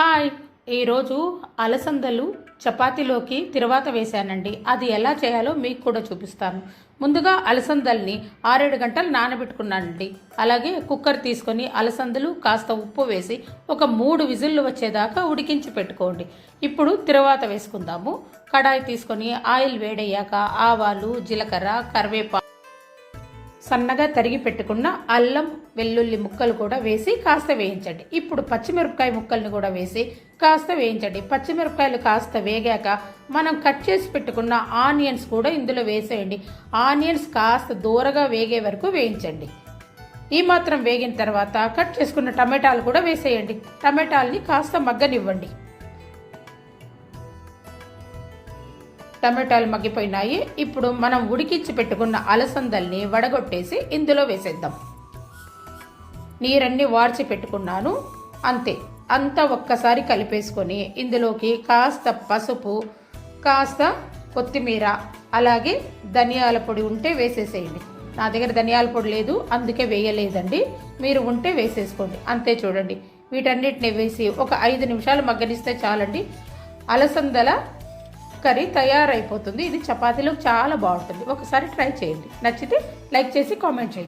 Hi. ఈరోజు అలసందలు చపాతీలోకి తిరువాత వేశానండి. అది ఎలా చేయాలో మీకు కూడా చూపిస్తాను. ముందుగా అలసందల్ని 6-7 గంటలు నానబెట్టుకున్నానండి. అలాగే కుక్కర్ తీసుకొని అలసందలు కాస్త ఉప్పు వేసి ఒక 3 విజిల్లు వచ్చేదాకా ఉడికించి పెట్టుకోండి. ఇప్పుడు తిరువాత వేసుకుందాము. కడాయి తీసుకొని ఆయిల్ వేడయ్యాక ఆవాలు, జీలకర్ర, కరివేపాకు, సన్నగా తరిగి పెట్టుకున్న అల్లం వెల్లుల్లి ముక్కలు కూడా వేసి కాస్త వేయించండి. ఇప్పుడు పచ్చిమిరపకాయ ముక్కల్ని కూడా వేసి కాస్త వేయించండి. పచ్చిమిరపకాయలు కాస్త వేగాక మనం కట్ చేసి పెట్టుకున్న ఆనియన్స్ కూడా ఇందులో వేసేయండి. ఆనియన్స్ కాస్త దూరగా వేగే వరకు వేయించండి. ఈ మాత్రం వేగిన తర్వాత కట్ చేసుకున్న టమాటాలు కూడా వేసేయండి. టమాటాలని కాస్త మగ్గనివ్వండి. టమాటాలు మగ్గిపోయినాయి. ఇప్పుడు మనం ఉడికించి పెట్టుకున్న అలసందల్ని వడగొట్టేసి ఇందులో వేసేద్దాం. నీరన్నీ వార్చి పెట్టుకున్నాను. అంతే. అంతా ఒక్కసారి కలిపేసుకొని ఇందులోకి కాస్త పసుపు, కాస్త కొత్తిమీర, అలాగే ధనియాల పొడి ఉంటే వేసేసేయండి. నా దగ్గర ధనియాల పొడి లేదు, అందుకే వేయలేదండి. మీరు ఉంటే వేసేసుకోండి. అంతే. చూడండి, వీటన్నిటిని వేసి ఒక 5 నిమిషాలు మగ్గనిస్తే చాలండి. అలసందల కర్రీ తయారైపోతుంది. ఇది చపాతీలో చాలా బాగుంటుంది. ఒకసారి ట్రై చేయండి. నచ్చితే లైక్ చేసి కామెంట్ చేయండి.